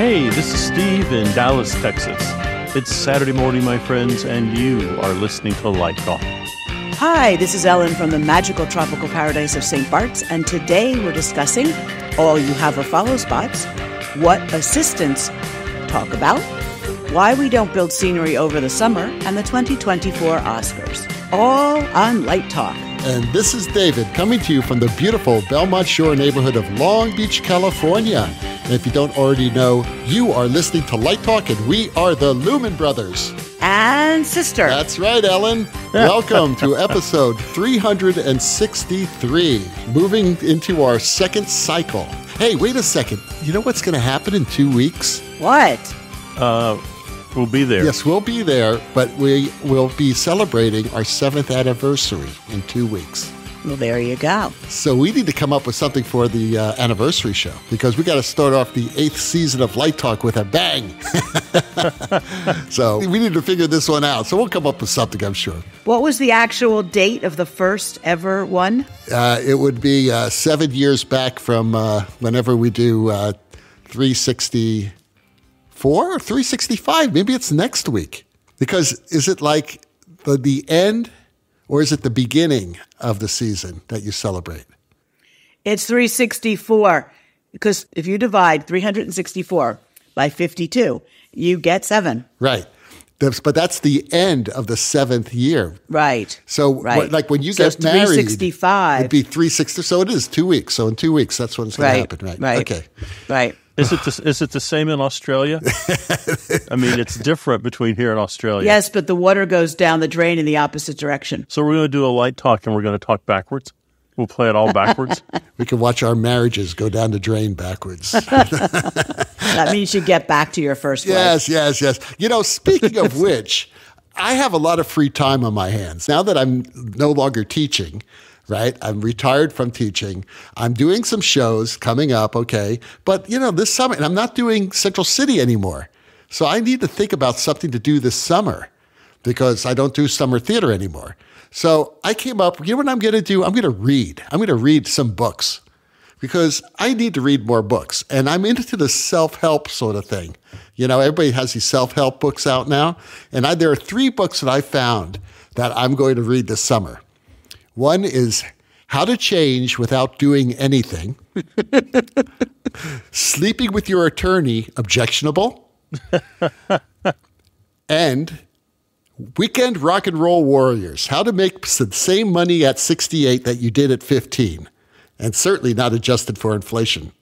Hey, this is Steve in Dallas, Texas. It's Saturday morning, my friends, and you are listening to Light Talk. Hi, this is Ellen from the magical tropical paradise of St. Bart's, and today we're discussing all you have are follow spots, what assistants talk about, why we don't build scenery over the summer, and the 2024 Oscars. All on Light Talk. And this is David coming to you from the beautiful Belmont Shore neighborhood of Long Beach, California. And if you don't already know, you are listening to Light Talk, and we are the Lumen Brothers. And sister. That's right, Ellen. Welcome to episode 363, moving into our second cycle. Hey, wait a second. You know what's going to happen in 2 weeks? What? We'll be there. Yes, we'll be there, but we will be celebrating our 7th anniversary in 2 weeks. Well, there you go. So we need to come up with something for the anniversary show, because we got to start off the 8th season of Light Talk with a bang. So we need to figure this one out. So we'll come up with something, I'm sure. What was the actual date of the first ever one? It would be 7 years back from whenever we do 364 or 365. Maybe it's next week. Because is it like the end, or is it the beginning of the season that you celebrate? It's 364, because if you divide 364 by 52, you get 7. Right. But that's the end of the 7th year. Right. So right. Like when you so get it's married, 365. it'd be 360. So it is 2 weeks. So in 2 weeks, that's when it's going to happen, right? Right. Okay. Right. Is it the same in Australia? I mean, it's different between here and Australia. Yes, but the water goes down the drain in the opposite direction. So we're going to do a light talk, and we're going to talk backwards. We'll play it all backwards. We can watch our marriages go down the drain backwards. That means you get back to your first wife. Yes. You know, speaking of which, I have a lot of free time on my hands. Now that I'm no longer teaching, right? I'm retired from teaching. I'm doing some shows coming up, okay? But, you know, this summer, and I'm not doing Central City anymore. So I need to think about something to do this summer, because I don't do summer theater anymore. So I came up, you know what I'm going to do? I'm going to read. I'm going to read some books, because I need to read more books. And I'm into the self-help sort of thing. You know, everybody has these self-help books out now. And there are 3 books that I found that I'm going to read this summer. One is How to Change Without Doing Anything. Sleeping with Your Attorney, Objectionable. And Weekend Rock and Roll Warriors, How to Make the Same Money at 68 that you did at 15, and certainly not adjusted for inflation.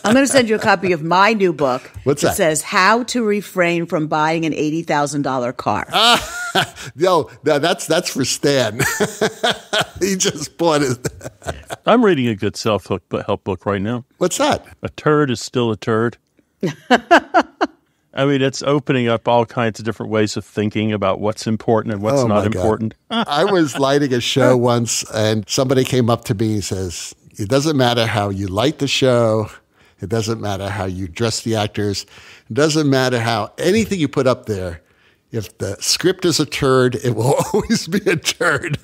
I'm going to send you a copy of my new book. What's that? It says How to Refrain from Buying an $80,000 car. No, that's for Stan. He just bought it. I'm reading a good self-help book right now. What's that? A turd is still a turd. I mean, it's opening up all kinds of different ways of thinking about what's important and what's not important. I was lighting a show once, and somebody came up to me and says, it doesn't matter how you light the show. It doesn't matter how you dress the actors. It doesn't matter how anything you put up there. If the script is a turd, it will always be a turd.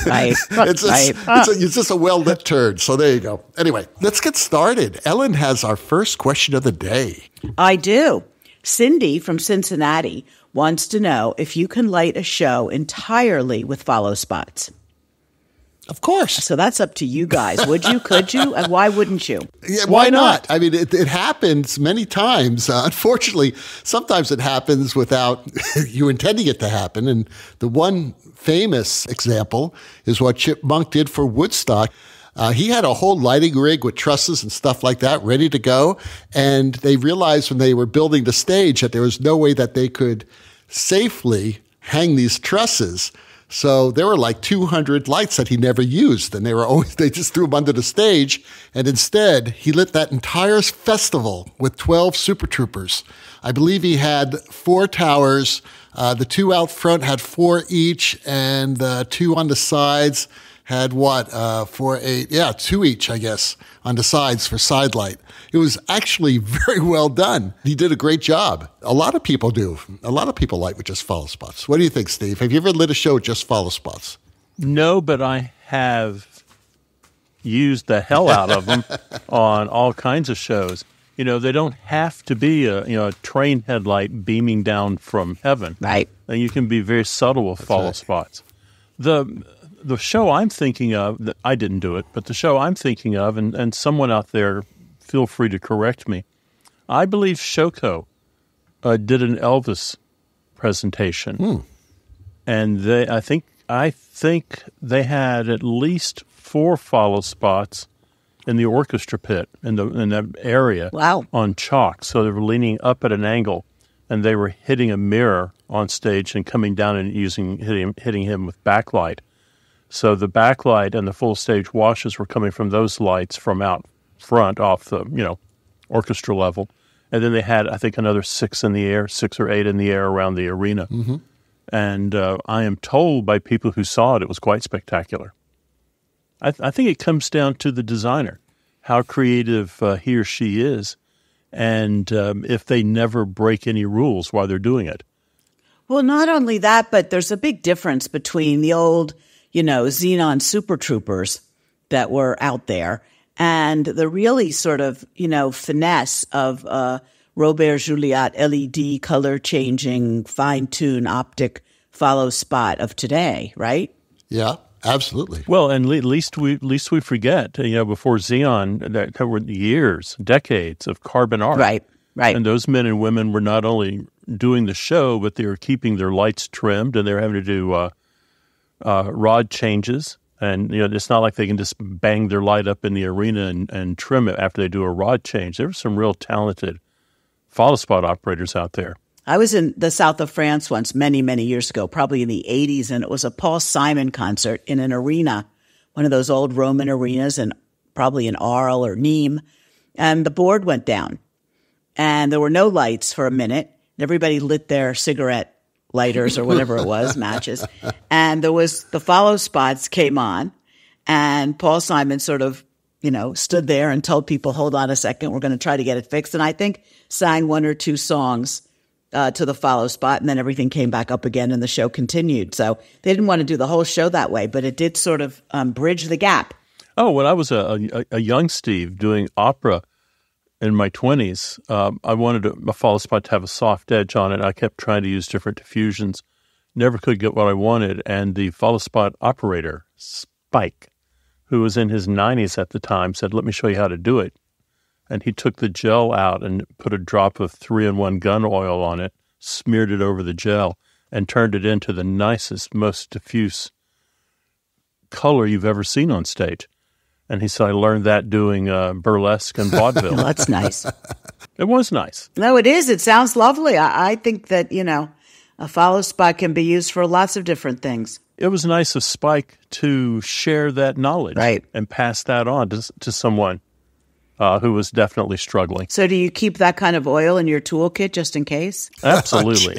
Right. It's just a well-lit turd. So there you go. Anyway, let's get started. Ellen has our first question of the day. I do. Cindy from Cincinnati wants to know if you can light a show entirely with follow spots. Of course. So that's up to you guys. Would you? Could you? And why wouldn't you? Yeah, why not? I mean, it happens many times. Unfortunately, sometimes it happens without you intending it to happen. And the one famous example is what Chipmunk did for Woodstock. He had a whole lighting rig with trusses and stuff like that ready to go. And they realized when they were building the stage that there was no way that they could safely hang these trusses. So there were like 200 lights that he never used, and they just threw them under the stage. And instead, he lit that entire festival with 12 Super Troopers. I believe he had 4 towers. The 2 out front had 4 each, and the 2 on the sides had 4, 8, 2 each, I guess, on the sides for side light. It was actually very well done. He did a great job. A lot of people do. A lot of people light with just follow spots. What do you think, Steve? Have you ever lit a show with just follow spots? No, but I have used the hell out of them on all kinds of shows. They don't have to be a train headlight beaming down from heaven. Right. And you can be very subtle with follow spots. The show I'm thinking of, I didn't do it, but the show I'm thinking of, and someone out there, feel free to correct me, I believe Shoko did an Elvis presentation. And I think they had at least 4 follow spots in the orchestra pit in that area. Wow. On chalk. So they were leaning up at an angle, and they were hitting a mirror on stage and coming down and hitting him with backlight. So the backlight and the full stage washes were coming from those lights from out front off the orchestra level. And then they had, I think, another 6 or 8 in the air around the arena. Mm-hmm. And I am told by people who saw it was quite spectacular. I think it comes down to the designer, how creative he or she is, and if they never break any rules while they're doing it. Well, not only that, but there's a big difference between the old, Xenon Super Troopers that were out there and the really sort of, finesse of Robert Juliat LED color changing, fine tune optic follow spot of today, right? Yeah, absolutely. Well, and at least we forget, before Xeon, there were years, decades of carbon art. Right. And those men and women were not only doing the show, but they were keeping their lights trimmed, and they were having to do rod changes. And it's not like they can just bang their light up in the arena and trim it after they do a rod change. There were some real talented follow spot operators out there. I was in the south of France once many, many years ago, probably in the 80s, and it was a Paul Simon concert in an arena, one of those old Roman arenas, and probably in Arles or Nîmes. And the board went down, and there were no lights for a minute. Everybody lit their cigarette lighters or whatever it was, matches. And the follow spots came on, and Paul Simon sort of, stood there and told people, hold on a second, we're going to try to get it fixed. And I think sang 1 or 2 songs to the follow spot, and then everything came back up again and the show continued. So they didn't want to do the whole show that way, but it did sort of bridge the gap. Oh, when I was a young Steve doing opera in my 20s, I wanted a follow spot to have a soft edge on it. I kept trying to use different diffusions, never could get what I wanted, and the follow spot operator, Spike, who was in his 90s at the time, said, let me show you how to do it. And he took the gel out and put a drop of 3-in-1 gun oil on it, smeared it over the gel, and turned it into the nicest, most diffuse color you've ever seen on stage. And he said, I learned that doing burlesque and vaudeville. Well, that's nice. It was nice. No, it is. It sounds lovely. I think that, a follow spot can be used for lots of different things. It was nice of Spike to share that knowledge, right, and pass that on to someone who was definitely struggling. So do you keep that kind of oil in your toolkit just in case? Absolutely.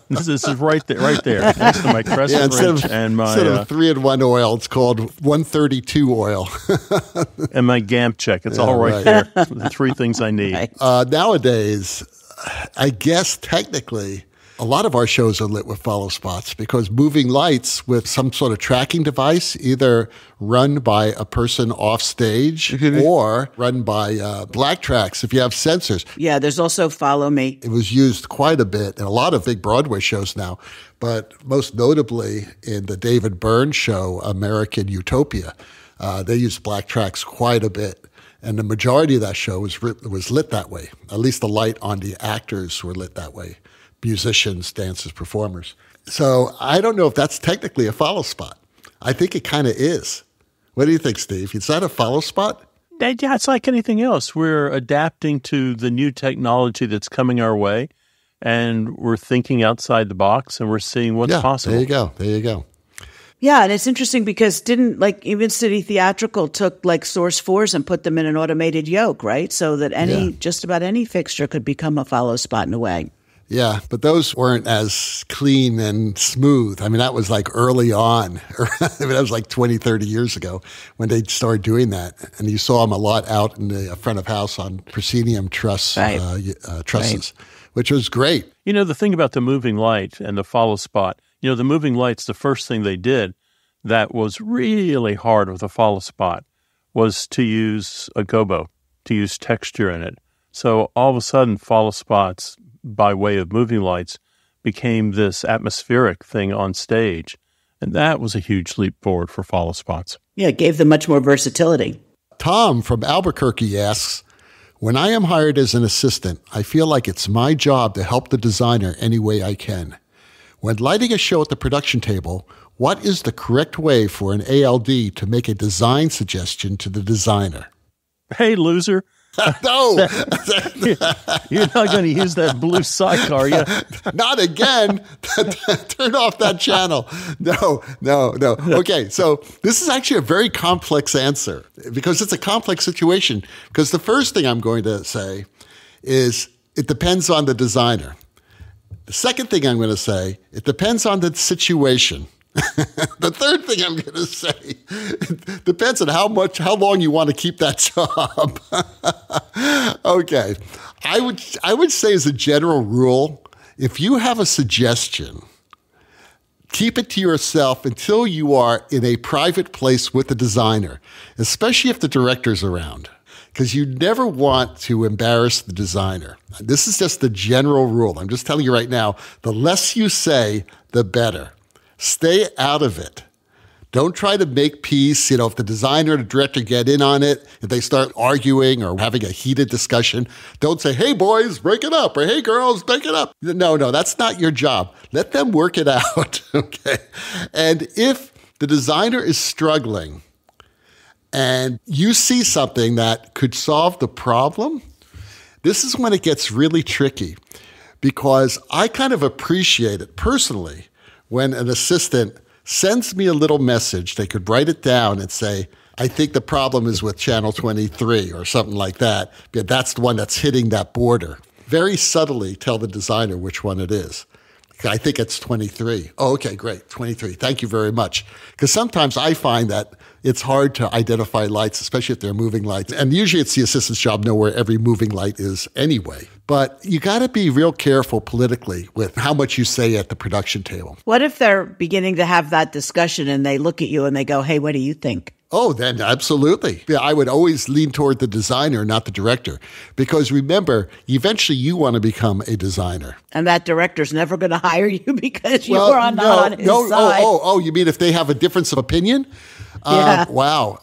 This is right there next to my crescent wrench and my... Instead of 3-in-1 oil, it's called 132 oil. And my GAMP check. It's all right there. The 3 things I need. Right. Nowadays, I guess technically... a lot of our shows are lit with follow spots because moving lights with some sort of tracking device, either run by a person off stage or run by black tracks if you have sensors. Yeah, there's also Follow Me. It was used quite a bit in a lot of big Broadway shows now, but most notably in the David Byrne show, American Utopia. They used black tracks quite a bit. And the majority of that show was lit that way. At least the light on the actors were lit that way. Musicians, dancers, performers. So I don't know if that's technically a follow spot. I think it kind of is. What do you think, Steve? Is that a follow spot? Yeah, it's like anything else. We're adapting to the new technology that's coming our way, and we're thinking outside the box, and we're seeing what's possible. There you go. Yeah, and it's interesting because even City Theatrical took Source 4s and put them in an automated yoke, right? So that just about any fixture could become a follow spot in a way. Yeah, but those weren't as clean and smooth. I mean, that was early on. That was 20, 30 years ago when they started doing that. And you saw them a lot out in the front of house on proscenium trusses, which was great. The thing about the moving light and the follow spot, the moving lights, the first thing they did that was really hard with a follow spot was to use a gobo, to use texture in it. So all of a sudden, follow spots by way of moving lights became this atmospheric thing on stage. And that was a huge leap forward for follow spots. Yeah, it gave them much more versatility. Tom from Albuquerque asks, when I am hired as an assistant, I feel like it's my job to help the designer any way I can. When lighting a show at the production table, what is the correct way for an ALD to make a design suggestion to the designer? Hey, loser. No. You're not going to use that blue psych, are you? Not again. Turn off that channel. No. Okay, so this is actually a very complex answer because it's a complex situation. Because the first thing I'm going to say is it depends on the designer. The second thing I'm going to say, it depends on the situation. The third thing I'm going to say, it depends on how long you want to keep that job. Okay. I would say as a general rule, if you have a suggestion, keep it to yourself until you are in a private place with the designer, especially if the director's around, because you never want to embarrass the designer. This is just the general rule. I'm just telling you right now, the less you say, the better. Stay out of it. Don't try to make peace. If the designer or the director get in on it, if they start arguing or having a heated discussion, don't say, hey, boys, break it up, or hey, girls, break it up. No, that's not your job. Let them work it out, okay? And if the designer is struggling and you see something that could solve the problem, this is when it gets really tricky because I kind of appreciate it personally when an assistant sends me a little message. They could write it down and say, I think the problem is with channel 23 or something like that. That's the one that's hitting that border. Very subtly tell the designer which one it is. I think it's 23. Oh, okay, great, 23. Thank you very much. Because sometimes I find that it's hard to identify lights, especially if they're moving lights. And usually it's the assistant's job to know where every moving light is anyway. But you got to be real careful politically with how much you say at the production table. What if they're beginning to have that discussion and they look at you and they go, hey, what do you think? Oh, then absolutely. Yeah, I would always lean toward the designer, not the director. Because remember, eventually you want to become a designer. And that director's never going to hire you because you were on his side. Oh, you mean if they have a difference of opinion? Yeah. Wow.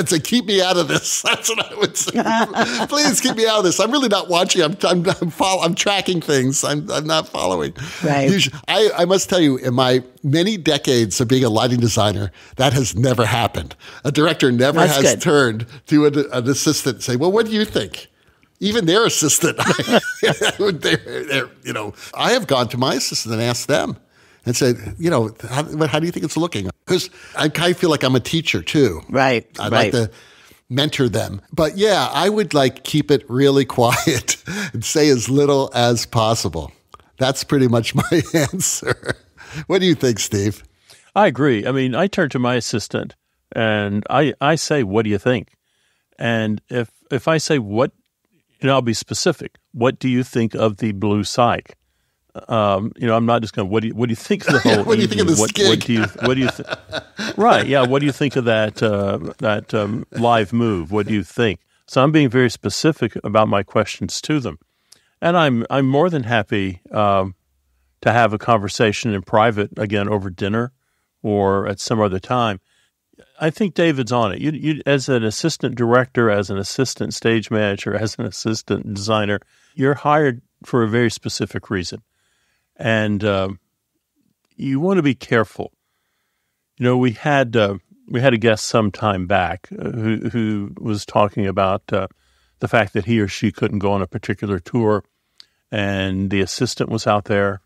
So keep me out of this. That's what I would say. Please keep me out of this. I'm really not watching. I'm tracking things. I'm not following. Right. Usually, I must tell you, in my many decades of being a lighting designer, that has never happened. A director never has turned to an assistant and say, "Well, what do you think?" Even their assistant, I have gone to my assistant and asked them. And said, how do you think it's looking? Because I kind of feel like I'm a teacher too. Right. I'd like to mentor them. But yeah, I would keep it really quiet and say as little as possible. That's pretty much my answer. What do you think, Steve? I agree. I mean, I turn to my assistant and I say, what do you think? And if I say what, I'll be specific. What do you think of the blue psych? I'm not just going. What do you think of the whole? What do you think of this gig? What do you think? Right? Yeah. What do you think of that live move? What do you think? So I'm being very specific about my questions to them, and I'm more than happy to have a conversation in private again over dinner or at some other time. I think David's on it. You as an assistant director, as an assistant stage manager, as an assistant designer, you're hired for a very specific reason. And you want to be careful. We had a guest some time back who was talking about the fact that he or she couldn't go on a particular tour, and the assistant was out there,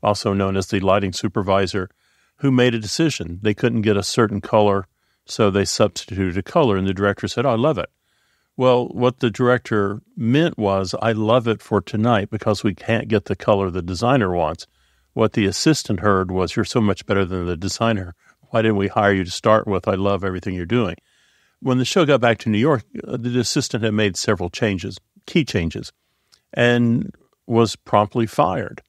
also known as the lighting supervisor, who made a decision. They couldn't get a certain color, so they substituted a color, and the director said, "Oh, I love it." Well, what the director meant was, I love it for tonight because we can't get the color the designer wants. What the assistant heard was, you're so much better than the designer. Why didn't we hire you to start with? I love everything you're doing. When the show got back to New York, the assistant had made several changes, key changes, and was promptly fired.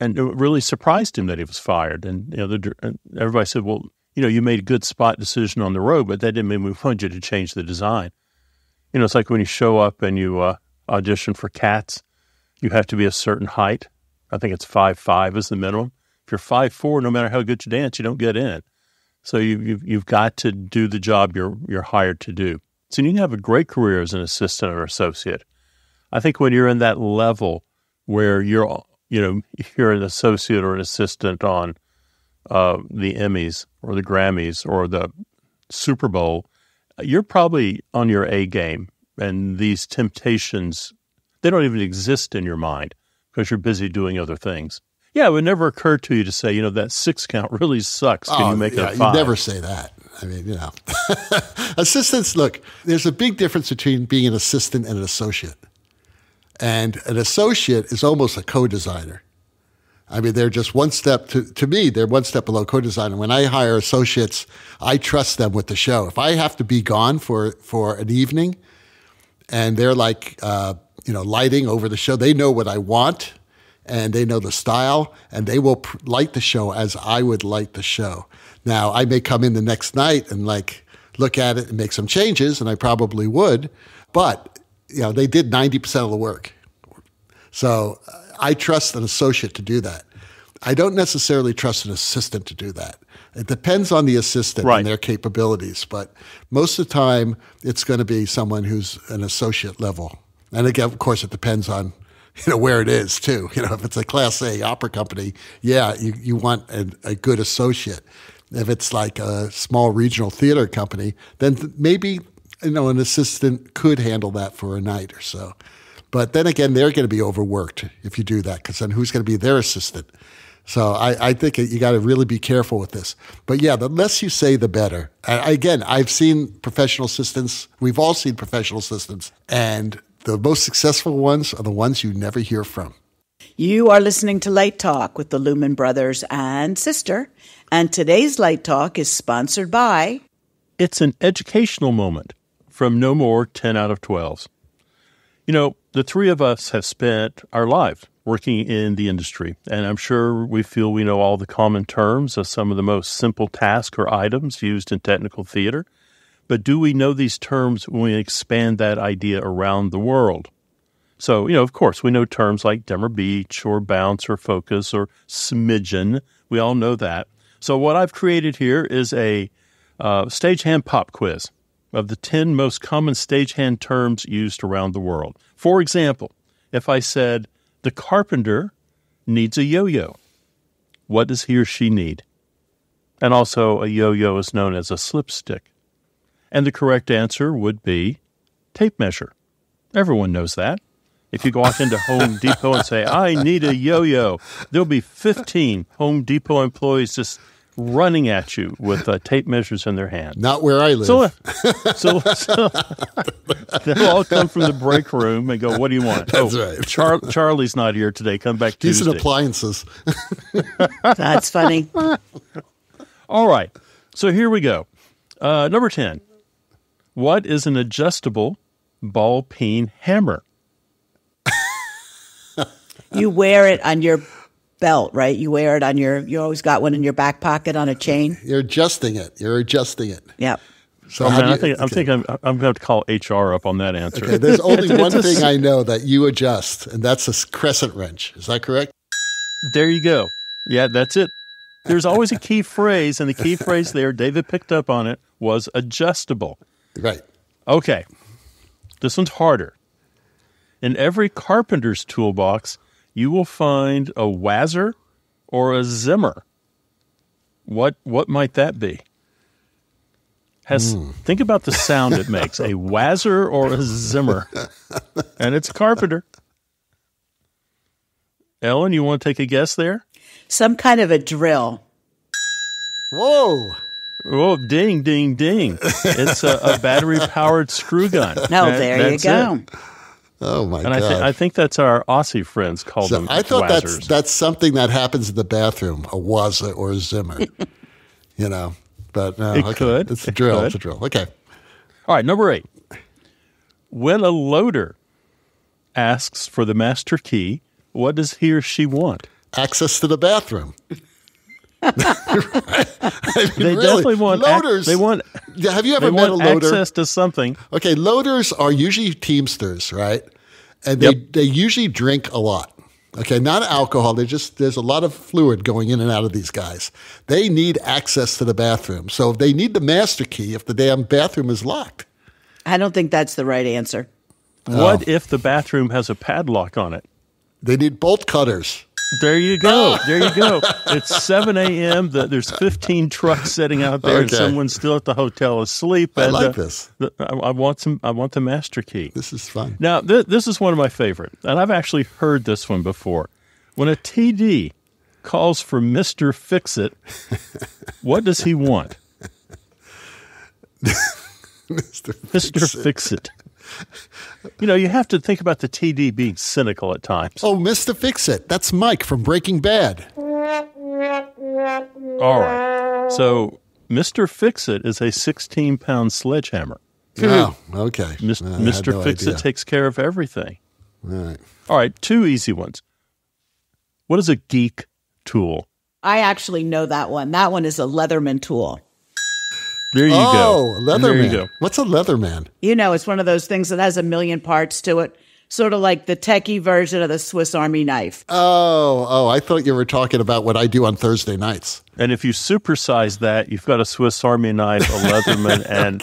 And it really surprised him that he was fired. And everybody said, well, you made a good spot decision on the road, but that didn't mean we wanted you to change the design. It's like when you show up and you audition for Cats, you have to be a certain height. I think it's 5'5" is the minimum. If you're 5'4", no matter how good you dance, you don't get in. So you've got to do the job you're hired to do. So you can have a great career as an assistant or associate. I think when you're in that level where you're an associate or an assistant on the Emmys or the Grammys or the Super Bowl, you're probably on your A game. And these temptations, they don't even exist in your mind because you're busy doing other things. Yeah, it would never occur to you to say, that 6 count really sucks. Can you make it a 5? You never say that. I mean, assistants, look, there's a big difference between being an assistant and an associate. And an associate is almost a co-designer. I mean, they're just one step, to me, they're one step below co-designer. When I hire associates, I trust them with the show. If I have to be gone for an evening and they're like, lighting over the show, they know what I want and they know the style and they will light the show as I would light the show. Now, I may come in the next night and look at it and make some changes, and I probably would, but they did 90% of the work. So I trust an associate to do that. I don't necessarily trust an assistant to do that. It depends on the assistant and their capabilities, but most of the time it's going to be someone who's an associate level. And again, of course, it depends on where it is too. If it's a Class A opera company, you want a good associate. If it's like a small regional theater company, then maybe an assistant could handle that for a night or so. But then again, they're going to be overworked if you do that, because then who's going to be their assistant? So I think you got to really be careful with this. But yeah, the less you say, the better. Again, I've seen professional assistants. We've all seen professional assistants. And the most successful ones are the ones you never hear from. You are listening to Light Talk with the Lumen Brothers and Sister. And today's Light Talk is sponsored by... It's an educational moment from No More 10 out of 12s. The three of us have spent our lives working in the industry, and I'm sure we feel we know all the common terms of some of the most simple tasks or items used in technical theater. But do we know these terms when we expand that idea around the world? So, of course, we know terms like dimmer beach or bounce or focus or smidgen. We all know that. So what I've created here is a Stagehand Pop Quiz of the 10 most common stagehand terms used around the world. For example, if I said, the carpenter needs a yo-yo, what does he or she need? And also, a yo-yo is known as a slipstick. And the correct answer would be tape measure. Everyone knows that. If you go off into Home Depot and say, I need a yo-yo, there'll be 15 Home Depot employees just running at you with tape measures in their hand. Not where I live. So they'll all come from the break room and go, what do you want? That's right. Charlie's not here today. Come back Tuesday. Decent appliances. That's funny. All right. So here we go. Number 10. What is an adjustable ball peen hammer? You wear it on your belt, right? You wear it on you always got one in your back pocket on a chain. You're adjusting it. Yep. So I'm going to have to call HR up on that answer. Okay, there's only one thing I know that you adjust, and that's a crescent wrench. Is that correct? There you go. Yeah, that's it. There's always a key phrase, and the key phrase there, David picked up on it, was adjustable. Right. Okay. This one's harder. In every carpenter's toolbox, you will find a wazzer or a zimmer. What might that be? Think about the sound it makes. A wazzer or a zimmer. And it's a carpenter. Ellen, you want to take a guess there? Some kind of a drill. Whoa. Oh, ding, ding, ding. It's a battery-powered screw gun. No, there you go. It. Oh, my God. And I think that's our Aussie friends call them I thought wazzers. that's something that happens in the bathroom, a wazzer or a zimmer. But no, It could. It's a drill. Could. It's a drill. Okay. All right, number 8. When a loader asks for the master key, what does he or she want? Access to the bathroom. They definitely want loaders. Have you ever met a loader? Access to something. Okay, loaders are usually Teamsters, right? And they usually drink a lot. Okay, not alcohol. There's a lot of fluid going in and out of these guys. They need access to the bathroom. So they need the master key if the damn bathroom is locked. I don't think that's the right answer. What if the bathroom has a padlock on it? They need bolt cutters. There you go. There you go. It's 7 a.m. There's 15 trucks sitting out there, and someone's still at the hotel asleep. I like this. I want the master key. This is fun. Now, this is one of my favorite, and I've actually heard this one before. When a TD calls for Mr. Fix-It, what does he want? Mr. Fix-It. You know, you have to think about the TD being cynical at times. Oh, Mr. Fix-It. That's Mike from Breaking Bad. All right. So Mr. Fix-It is a 16-pound sledgehammer. Oh, okay. Mr. Fix-It takes care of everything. All right, 2 easy ones. What is a geek tool? I actually know that one. That one is a Leatherman tool. There you go. Oh, Leatherman. There you go. What's a Leatherman? You know, it's one of those things that has a million parts to it, sort of like the techie version of the Swiss Army knife. Oh, I thought you were talking about what I do on Thursday nights. And if you supersize that, you've got a Swiss Army knife, a Leatherman, and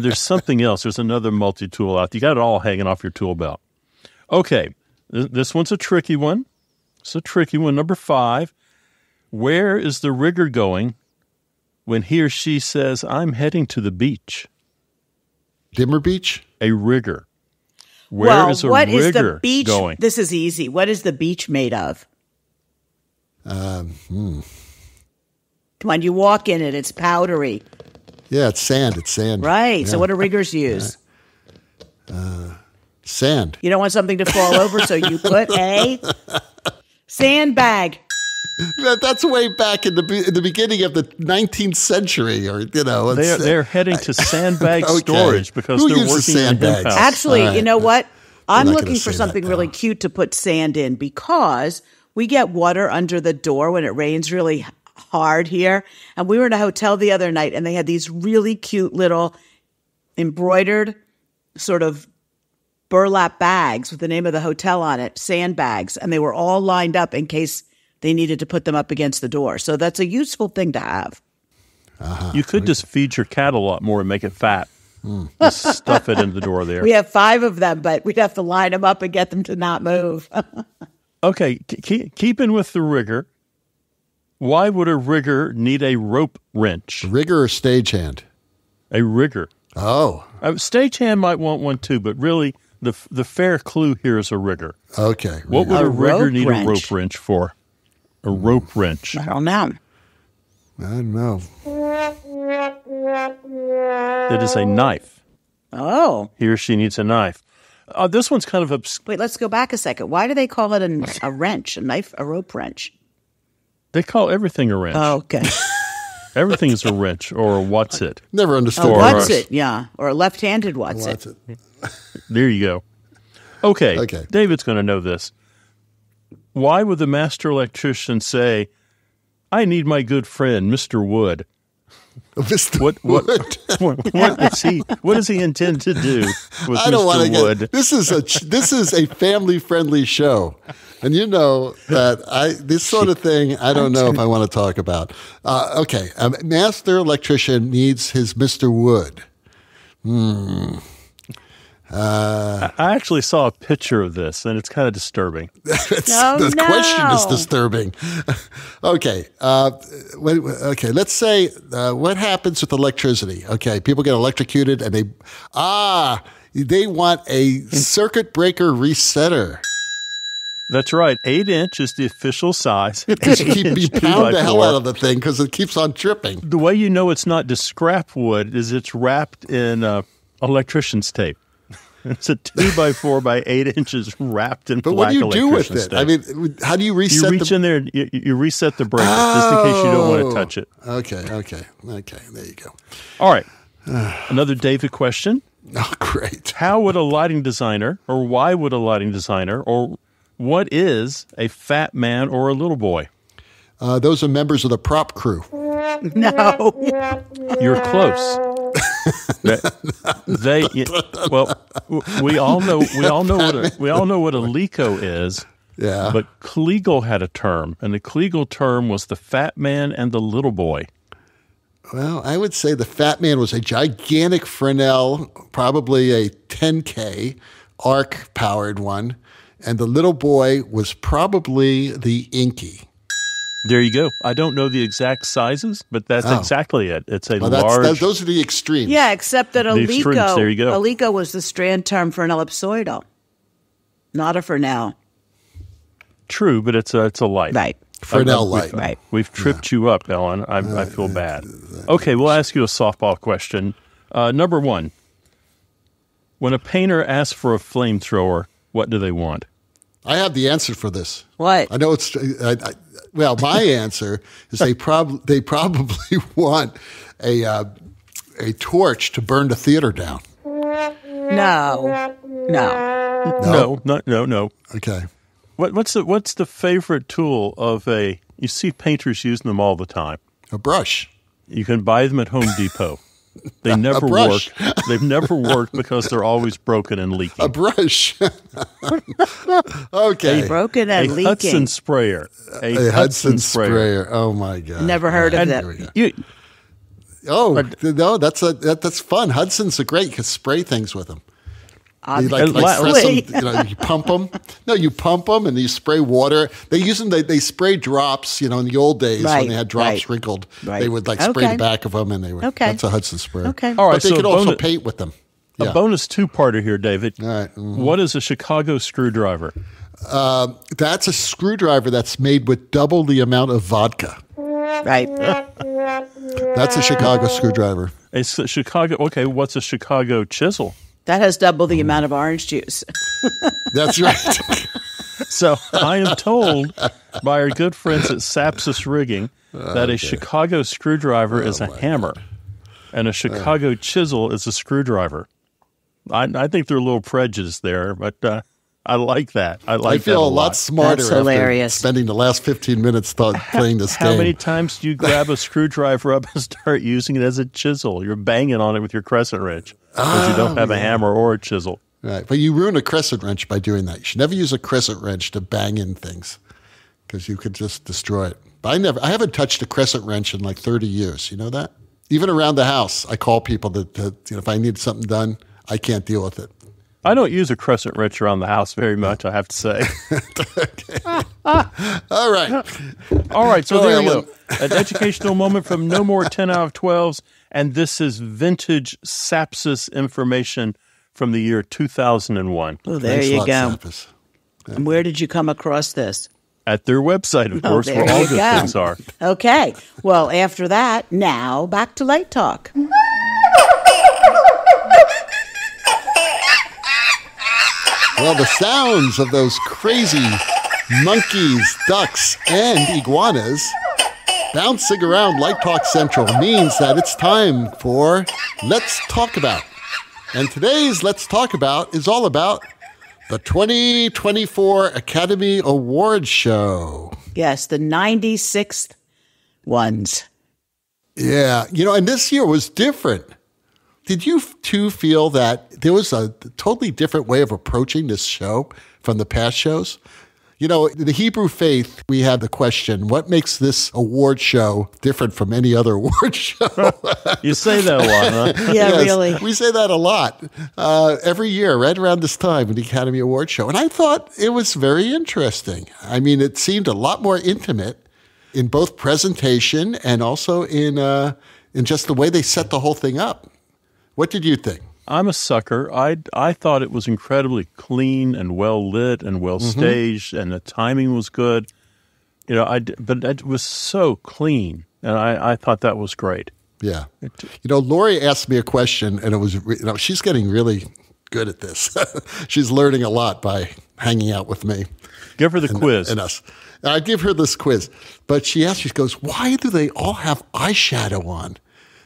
there's something else. There's another multi-tool out there. You got it all hanging off your tool belt. Okay, this one's a tricky one. It's a tricky one. Number 5, where is the rigger going when he or she says, I'm heading to the beach? Dimmer Beach? A rigger. Where is a rigger the beach going? This is easy. What is the beach made of? Come on, you walk in it. It's powdery. Yeah, it's sand. Right. Yeah. So what do riggers use? Sand. You don't want something to fall over, so you put a sandbag. That's way back in the beginning of the 19th century, or they're heading to sandbag storage because Who they're uses working in a hemp sandbags? house. Actually, All right. You know what? I'm not looking gonna for say something that really now. cute to put sand in because we get water under the door when it rains really hard here. And we were in a hotel the other night, and they had these really cute little embroidered sort of burlap bags with the name of the hotel on it, sandbags, and they were all lined up in case they needed to put them up against the door. So that's a useful thing to have. You could just feed your cat a lot more and make it fat. Just stuff it in the door there. We have 5 of them, but we'd have to line them up and get them to not move. Okay, keeping with the rigger, why would a rigger need a rope wrench? Rigger or stagehand? A rigger. Oh. Stagehand might want one too, but really the fair clue here is a rigger. Okay. What would a rigger rope need wrench. a rope wrench for? A rope wrench. I don't know. I don't know. It is a knife. Oh. He or she needs a knife. This one's kind of obscure. Wait, let's go back a second. Why do they call it a wrench, a knife, a rope wrench? They call everything a wrench. Oh, okay. Everything is a wrench or a what's it. Never understood. What's it? Yeah. Or a left-handed what's it? There you go. Okay. Okay. David's going to know this. Why would the master electrician say, I need my good friend, Mr. Wood? Mr. What Wood. what does he intend to do with I don't want Mr. to Wood? This is a family-friendly show. And you know that this sort of thing, I don't know if I want to talk about. Okay, a master electrician needs his Mr. Wood. I actually saw a picture of this, and it's kind of disturbing. The question is disturbing. Okay, let's say what happens with electricity? Okay, people get electrocuted, and they want a circuit breaker resetter. That's right. 8-inch is the official size. You pound the hell out of the thing because it keeps on tripping. The way you know it's not just scrap wood is it's wrapped in electrician's tape. It's a 2x4 by 8 inches wrapped in black electrician's tape. But what do you do with it? Tape. I mean, how do you reset? You reach in there and you reset the breaker just in case you don't want to touch it. Okay. There you go. All right. Another David question. Oh, great. How would a lighting designer, or why would a lighting designer, or what is a fat man or a little boy? Those are members of the prop crew. No. You're close. We all know what a Lico is. Yeah. But Kliegel had a term, and the Kliegel term was the fat man and the little boy. Well, I would say the fat man was a gigantic Fresnel, probably a 10K arc-powered one, and the little boy was probably the Inky. There you go. I don't know the exact sizes, but that's exactly it. It's a large... Those are the extremes. Yeah, except that a Lico, there you go. A Lico was the strand term for an ellipsoidal, not a Fresnel. True, but it's a light. Right. Fresnel light. Right. We've tripped you up, Ellen. I feel bad. Okay, we'll ask you a softball question. Number 1. When a painter asks for a flamethrower, what do they want? I have the answer for this. What? I know it's... well, my answer is they probably want a torch to burn the theater down. No. No. Okay. What's the favorite tool of a... You see painters using them all the time. A brush. You can buy them at Home Depot. They never work. They've never worked because they're always broken and leaking. A brush. Okay. Broken and leaking. Hudson sprayer. A Hudson sprayer. Oh, my God. Never heard of that. No, that's fun. Hudson's are great. You can spray things with them. You press them, you pump them. No, you pump them and you spray water. They use them. They spray drops. In the old days when they had drops sprinkled, they would spray the back of them, and they would. Okay. That's a Hudson sprayer. Okay, all right. But they could also paint with them. A bonus 2-parter here, David. All right. Mm-hmm. What is a Chicago screwdriver? That's a screwdriver that's made with double the amount of vodka. Right. That's a Chicago screwdriver. It's a Chicago. Okay, what's a Chicago chisel? That has double the amount of orange juice. That's right. So I am told by our good friends at Sapsis Rigging that a Chicago screwdriver is a hammer, and a Chicago chisel is a screwdriver. I think they're a little prejudiced there, but I like that. I feel a lot smarter That's hilarious. After spending the last 15 minutes playing this game. How many times do you grab a screwdriver up and start using it as a chisel? You're banging on it with your crescent wrench because you don't have a hammer or a chisel. Right, but you ruin a crescent wrench by doing that. You should never use a crescent wrench to bang in things because you could just destroy it. But I haven't touched a crescent wrench in like 30 years. You know that? Even around the house, I call people that if I need something done, I can't deal with it. I don't use a crescent wrench around the house very much, I have to say. All right. All right, so there you go. An educational moment from no more 10 out of 12s, and this is vintage Sapsis information from the year 2001. Oh, there you go. And where did you come across this? At their website, of course, where all good things are. Okay. Well, after that, now back to Light Talk. Well, the sounds of those crazy monkeys, ducks, and iguanas bouncing around Light Talk Central means that it's time for Let's Talk About. And today's Let's Talk About is all about the 2024 Academy Awards show. Yes, the 96th ones. Yeah, and this year was different. Did you two feel that there was a totally different way of approaching this show from the past shows? In the Hebrew faith, we have the question, what makes this award show different from any other award show? You say that a lot, huh? Yeah, yes, really. We say that a lot every year, right around this time in the Academy Award show. And I thought it was very interesting. I mean, it seemed a lot more intimate in both presentation and also in just the way they set the whole thing up. What did you think? I'm a sucker. I thought it was incredibly clean and well lit and well staged, and the timing was good. But it was so clean, and I thought that was great. Yeah. Lori asked me a question, and it was she's getting really good at this. She's learning a lot by hanging out with me. Give her the quiz. And us. I give her this quiz, but she goes, "Why do they all have eyeshadow on?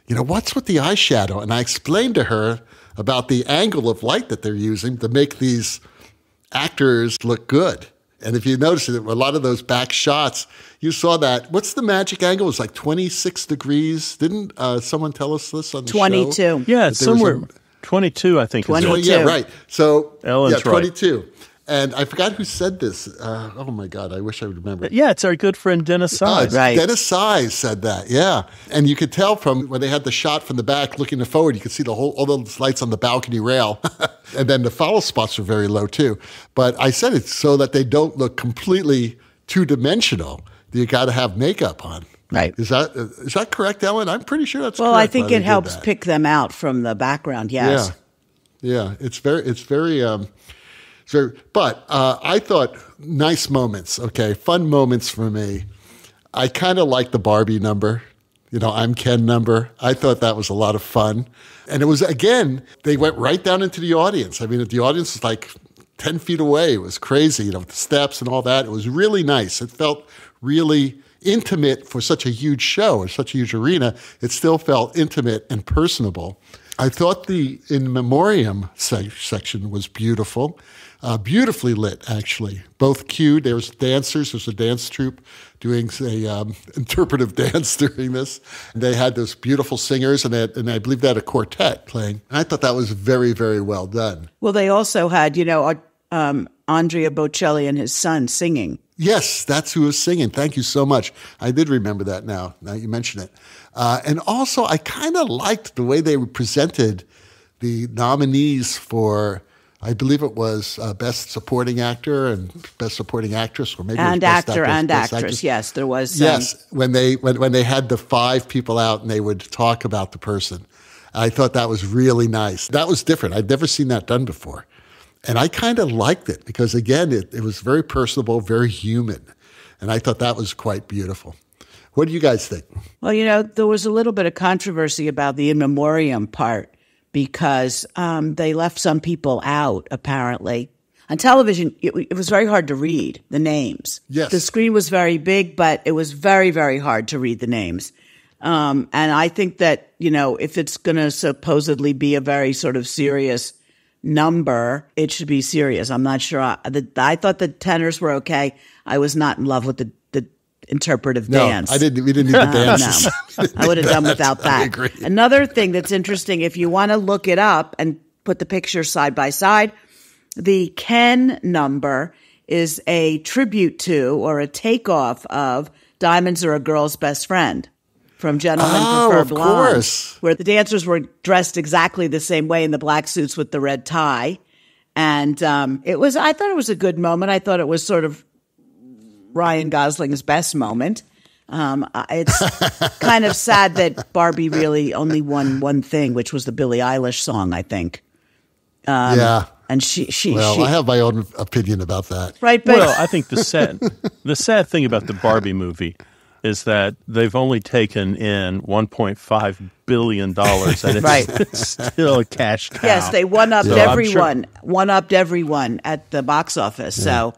What's with the eyeshadow?" And I explained to her about the angle of light that they're using to make these actors look good. And if you notice it, a lot of those back shots, you saw that. What's the magic angle? It was like 26 degrees. Didn't someone tell us this on the 22. show? Yeah, it's somewhere 22, I think. 22. Yeah, right. So, Ellen's 22. Right. And I forgot who said this. Oh, my God. I wish I would remember. Yeah, it's our good friend Dennis Size. Right. Dennis Size said that, yeah. And you could tell from when they had the shot from the back looking forward, you could see all those lights on the balcony rail. And then the follow spots were very low, too. But I said it so that they don't look completely two-dimensional. You got to have makeup on. Right. Is that correct, Ellen? I'm pretty sure that's well, correct. I think it helps pick them out from the background, yes. Yeah. It's very but I thought nice moments, okay, fun moments for me. I kind of like the Barbie number, I'm Ken number. I thought that was a lot of fun. And it was, again, they went right down into the audience. I mean, the audience was like 10 feet away. It was crazy, with the steps and all that. It was really nice. It felt really intimate for such a huge show or such a huge arena. It still felt intimate and personable. I thought the In Memoriam section was beautiful. Beautifully lit, actually. Both cued. There was dancers. There's a dance troupe doing a interpretive dance during this. And they had those beautiful singers, and I believe they had a quartet playing. And I thought that was very, very well done. Well, they also had, Andrea Bocelli and his son singing. Yes, that's who was singing. Thank you so much. I did remember that now you mention it. And also, I kind of liked the way they presented the nominees for, I believe it was Best Supporting Actor and Best Supporting Actress, or maybe and it was Best actor Actor, and Best actress. Actress. Yes, there was. Yes, when they had the 5 people out and they would talk about the person. I thought that was really nice. That was different. I'd never seen that done before. And I kind of liked it because, again, it was very personable, very human. And I thought that was quite beautiful. What do you guys think? Well, there was a little bit of controversy about the In Memoriam part because they left some people out, apparently. On television, it was very hard to read the names. Yes. The screen was very big, but it was very, very hard to read the names. And I think that, if it's going to supposedly be a very sort of serious number, it should be serious. I'm not sure. I thought the tenors were okay. I was not in love with the interpretive dance. We didn't need the dances. No. I would have done without that. I agree. Another thing that's interesting, if you want to look it up and put the pictures side by side, the Ken number is a tribute to or a takeoff of Diamonds Are a Girl's Best Friend from Gentlemen Prefer Blonde, course. where the dancers were dressed exactly the same way in the black suits with the red tie. And I thought it was a good moment. I thought it was sort of Ryan Gosling's best moment. It's kind of sad that Barbie really only won one thing, which was the Billie Eilish song, I think. Yeah. And she I have my own opinion about that. Right, but Well, I think the sad thing about the Barbie movie is that they've only taken in $1.5 billion, and it's Right. still a cash cow. yes, they one-upped So everyone, one-upped everyone at the box office. So,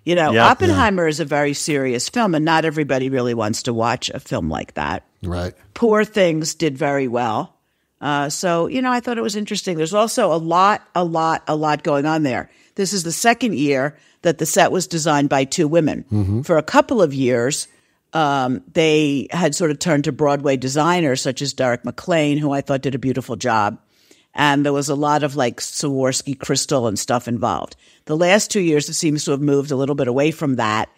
Oppenheimer is a very serious film, and not everybody really wants to watch a film like that. Right. Poor Things did very well. So, I thought it was interesting. There's also a lot going on there. This is the second year that the set was designed by 2 women. Mm-hmm. For a couple of years, they had sort of turned to Broadway designers such as Derek McLean, who I thought did a beautiful job. And there was a lot of like Swarovski crystal and stuff involved. The last 2 years, it seems to have moved a little bit away from that.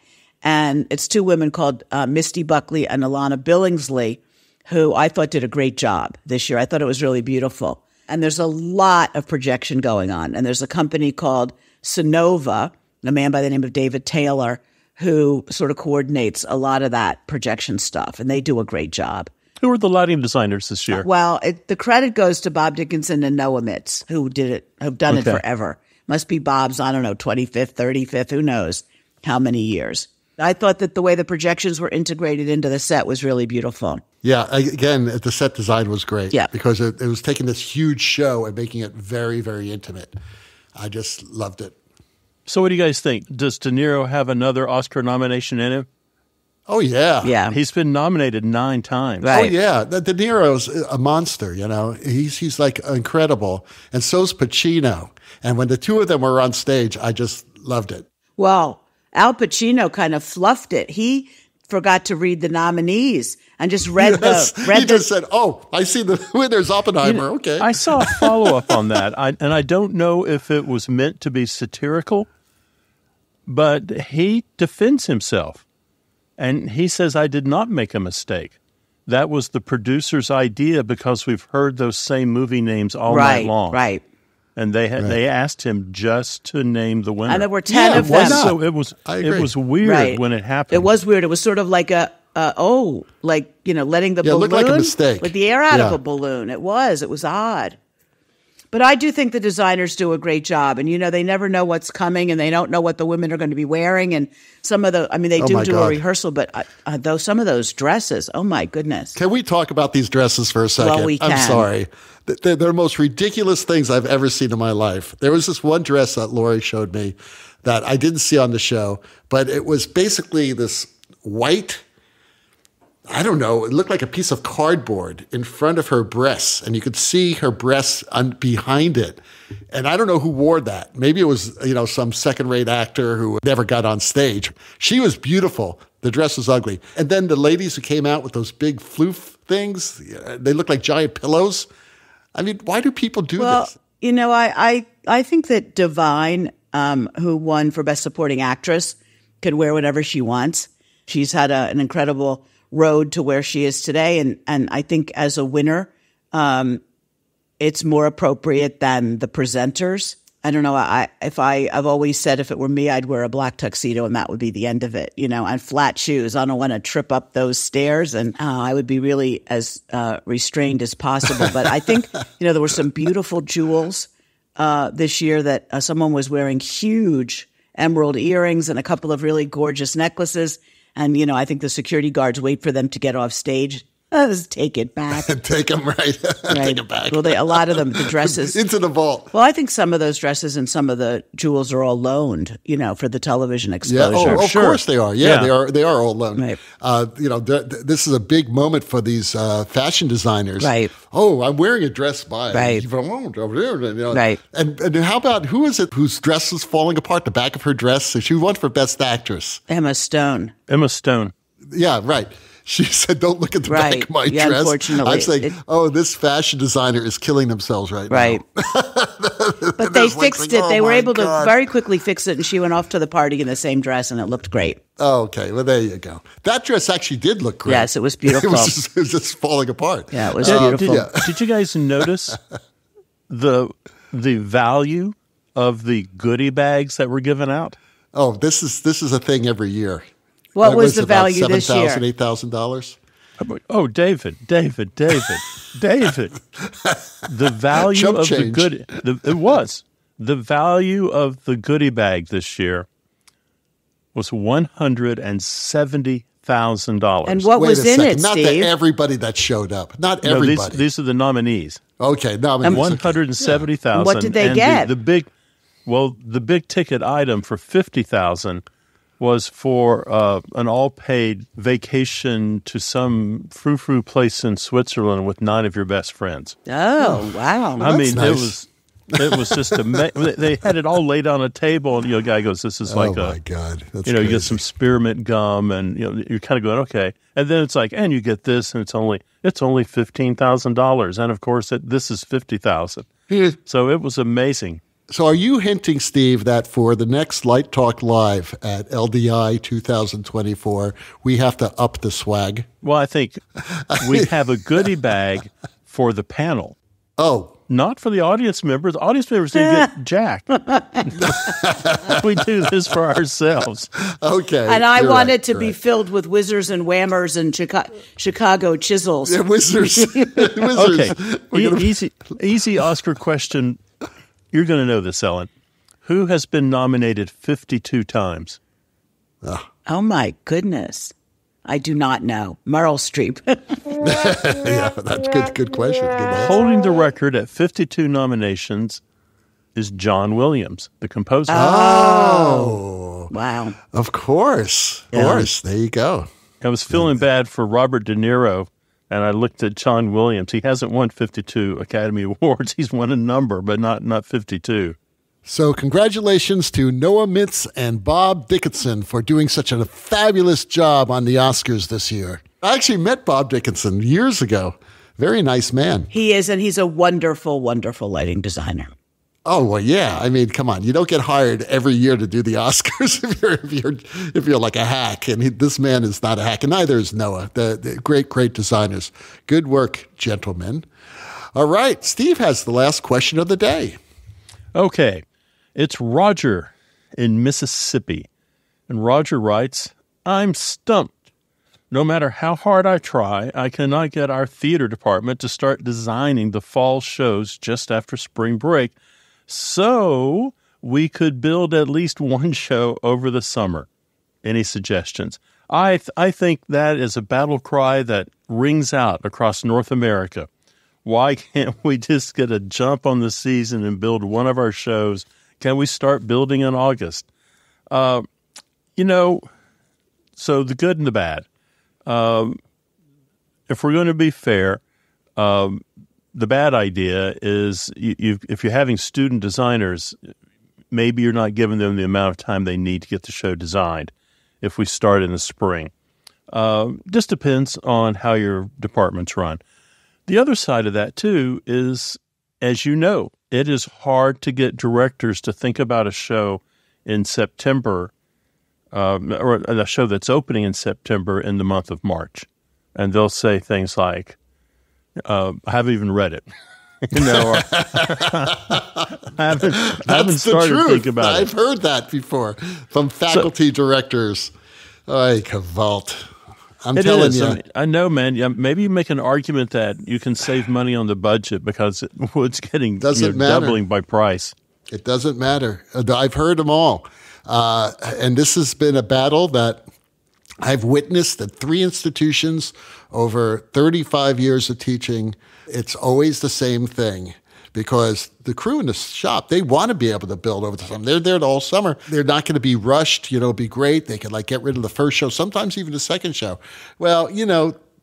And it's 2 women called Misty Buckley and Alana Billingsley, who I thought did a great job this year. I thought it was really beautiful. And there's a lot of projection going on. And there's a company called Sonova, a man by the name of David Taylor, who sort of coordinates a lot of that projection stuff. And they do a great job. Who are the lighting designers this year? Well, the credit goes to Bob Dickinson and Noah Mitz, who have done it forever. Must be Bob's, 25th, 35th, who knows how many years. I thought that the way the projections were integrated into the set was really beautiful. Yeah, again, the set design was great. Yeah. Because it was taking this huge show and making it very, very intimate. I just loved it. So what do you guys think? Does De Niro have another Oscar nomination in him? Oh, yeah. Yeah. He's been nominated 9 times. Right. Oh, yeah. De Niro's a monster, He's like incredible. And so's Pacino. And when the 2 of them were on stage, I just loved it. Well, Al Pacino kind of fluffed it. He forgot to read the nominees and just read he just said, "Oh, I see the winner's Oppenheimer." Okay. I saw a follow-up on that, and I don't know if it was meant to be satirical, but he defends himself, and he says, "I did not make a mistake. That was the producer's idea because we've heard those same movie names all night long." Right. And they asked him just to name the winner. And there were 10 of them. So it was weird when it happened. It was weird. It was sort of like letting the balloon, looked like a mistake. Like the air out of a balloon. It was odd. But I do think the designers do a great job. And, they never know what's coming and they don't know what the women are going to be wearing. And some of they do a rehearsal, but some of those dresses, oh my goodness. Can we talk about these dresses for a second? Well, we can. I'm sorry. They're the most ridiculous things I've ever seen in my life. There was this one dress that Lori showed me that I didn't see on the show, but it was basically this white, I don't know, it looked like a piece of cardboard in front of her breasts, and you could see her breasts behind it. And I don't know who wore that. Maybe it was, some second-rate actor who never got on stage. She was beautiful. The dress was ugly. And then the ladies who came out with those big floof things, they looked like giant pillows. I mean, why do people do this? I think that Divine, who won for Best Supporting Actress, could wear whatever she wants. She's had an incredible road to where she is today. And I think as a winner, it's more appropriate than the presenters. I don't know. I've always said if it were me, I'd wear a black tuxedo and that would be the end of it, and flat shoes. I don't want to trip up those stairs, and I would be really as restrained as possible. But I think, there were some beautiful jewels this year that someone was wearing huge emerald earrings and a couple of really gorgeous necklaces. And, I think the security guards wait for them to get off stage. Just take it back. Take them, right? Take it back. Well, a lot of them, the dresses. Into the vault. Well, I think some of those dresses and some of the jewels are all loaned, for the television exposure. Yeah, of course they are. Yeah, they are all loaned. Right. This is a big moment for these fashion designers. Right. Oh, I'm wearing a dress by Right. over there. Right. And how about, who is it whose dress is falling apart, the back of her dress? So she won for Best Actress. Emma Stone. Yeah, right. She said, "Don't look at the back of my dress." Unfortunately. I'm saying, this fashion designer is killing themselves right now. But they fixed it. They were able to very quickly fix it, and she went off to the party in the same dress, and it looked great. Oh, okay. Well, there you go. That dress actually did look great. Yes, it was beautiful. It was just falling apart. Yeah, it was beautiful. Did you guys notice the value of the goodie bags that were given out? Oh, this is a thing every year. What was the value this year? $7,000, $8,000. Oh, David. The value of the value of the goodie bag this year was $170,000. And what was in it, Not Steve? that everybody that showed up. Not everybody. No, these are the nominees. Okay, nominees. $170,000. What did they get? The big ticket item for $50,000 was for an all-paid vacation to some frou-frou place in Switzerland with 9 of your best friends. Oh, wow. I mean, nice. it was just amazing. They had it all laid on a table, and a guy goes, "This is like my God, that's you crazy. get some spearmint gum, and you're kind of going, okay, and then it's like, and you get this, and it's only $15,000, and of course this is $50,000. So it was amazing. So are you hinting, Steve, that for the next Light Talk Live at LDI 2024, we have to up the swag? Well, I think we have a goodie bag for the panel. Oh. Not for the audience members. Audience members didn't get jack. We do this for ourselves. Okay. And I want it to be filled with whizzers and whammers and Chicago chisels. Yeah, whizzers. Okay. Easy Oscar question. You're going to know this, Ellen. Who has been nominated 52 times? Oh, my goodness. I do not know. Meryl Streep. Yeah, that's good question. Good Holding the record at 52 nominations is John Williams, the composer. Oh. Wow. Of course. Of course. There you go. I was feeling bad for Robert De Niro, and I looked at John Williams. He hasn't won 52 Academy Awards. He's won a number, but not 52. So congratulations to Noah Mintz and Bob Dickinson for doing such a fabulous job on the Oscars this year. I actually met Bob Dickinson years ago. Very nice man. He is, and he's a wonderful, wonderful lighting designer. Oh, well, yeah. I mean, come on. You don't get hired every year to do the Oscars if you're like a hack. And this man is not a hack, and neither is Noah. The great designers. Good work, gentlemen. All right. Steve has the last question of the day. Okay. It's Roger in Mississippi. And Roger writes, I'm stumped. No matter how hard I try, I cannot get our theater department to start designing the fall shows just after spring break, so we could build at least one show over the summer. Any suggestions? I think that is a battle cry that rings out across North America. Why can't we just get a jump on the season and build one of our shows? Can we start building in August? So the good and the bad. If we're going to be fair, the bad idea is if you're having student designers, maybe you're not giving them the amount of time they need to get the show designed if we start in the spring. Just depends on how your departments run. The other side of that, too, is, as you know, it is hard to get directors to think about a show in September, or a show that's opening in September in the month of March. And they'll say things like, I haven't even read it. Or, I haven't started to think about it. I've heard that before from faculty directors. Ay, Cavalt. I'm telling you. I know, man. Yeah, maybe you make an argument that you can save money on the budget because it's getting doubling by price. It doesn't matter. I've heard them all. And this has been a battle that I've witnessed at 3 institutions over 35 years of teaching. It's always the same thing. Because the crew in the shop, they want to be able to build over the summer. They're there all summer. They're not going to be rushed. It'll be great. They can get rid of the first show, sometimes even the second show. Well,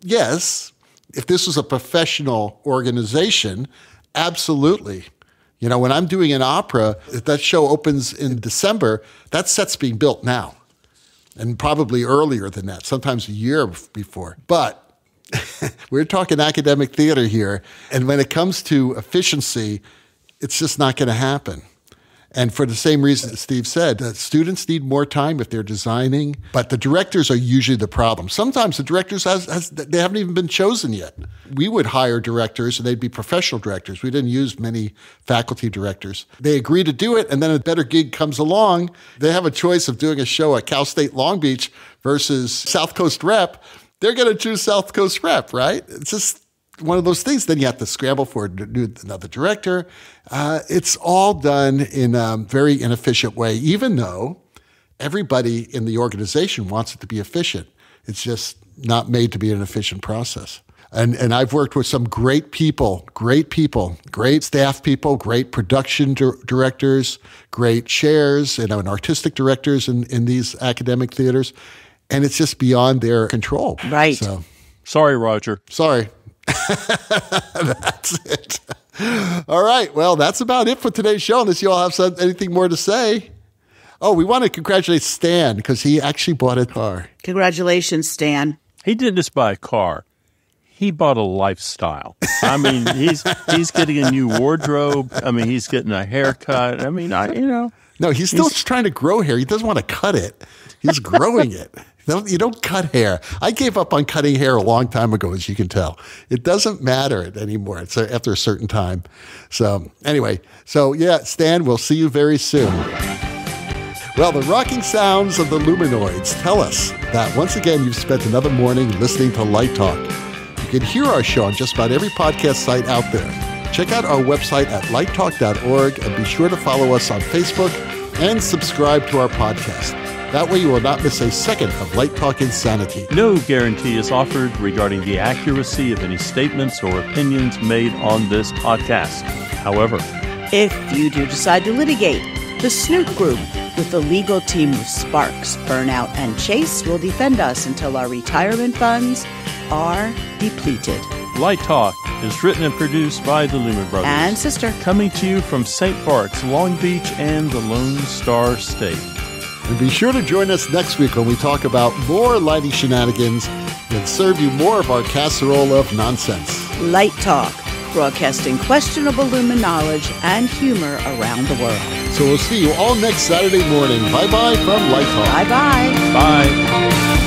yes, if this was a professional organization, absolutely. When I'm doing an opera, if that show opens in December, that set's being built now. And probably earlier than that, sometimes a year before. But we're talking academic theater here, and when it comes to efficiency, it's just not going to happen. And for the same reason that Steve said, students need more time if they're designing, but the directors are usually the problem. Sometimes the directors, they haven't even been chosen yet. We would hire directors, and they'd be professional directors. We didn't use many faculty directors. They agree to do it, and then a better gig comes along. They have a choice of doing a show at Cal State Long Beach versus South Coast Rep. They're going to choose South Coast Rep, right? It's just one of those things. Then you have to scramble for another director. It's all done in a very inefficient way, even though everybody in the organization wants it to be efficient. It's just not made to be an efficient process. And I've worked with some great people, great staff people, great production directors, great chairs, and artistic directors in these academic theaters. And it's just beyond their control. Right. So, sorry, Roger. Sorry. That's it. All right. Well, that's about it for today's show, unless you all have anything more to say. Oh, we want to congratulate Stan because he actually bought a car. Congratulations, Stan. He didn't just buy a car. He bought a lifestyle. I mean, he's getting a new wardrobe. I mean, he's getting a haircut. I mean, No, he's still trying to grow hair. He doesn't want to cut it. He's growing it. You don't cut hair. I gave up on cutting hair a long time ago, as you can tell. It doesn't matter anymore. It's after a certain time. So anyway, Stan, we'll see you very soon. Well, the rocking sounds of the Luminoids tell us that once again you've spent another morning listening to Light Talk. You can hear our show on just about every podcast site out there. Check out our website at lighttalk.org and be sure to follow us on Facebook and subscribe to our podcast. That way you will not miss a second of Light Talk insanity. No guarantee is offered regarding the accuracy of any statements or opinions made on this podcast. However, if you do decide to litigate, the Snoop Group with the legal team of Sparks, Burnout, and Chase will defend us until our retirement funds are depleted. Light Talk is written and produced by the Lumen Brothers. And sister. Coming to you from St. Bart's, Long Beach, and the Lone Star State. And be sure to join us next week when we talk about more lighting shenanigans and serve you more of our casserole of nonsense. Light Talk, broadcasting questionable lumen knowledge and humor around the world. So we'll see you all next Saturday morning. Bye-bye from Light Talk. Bye-bye. Bye.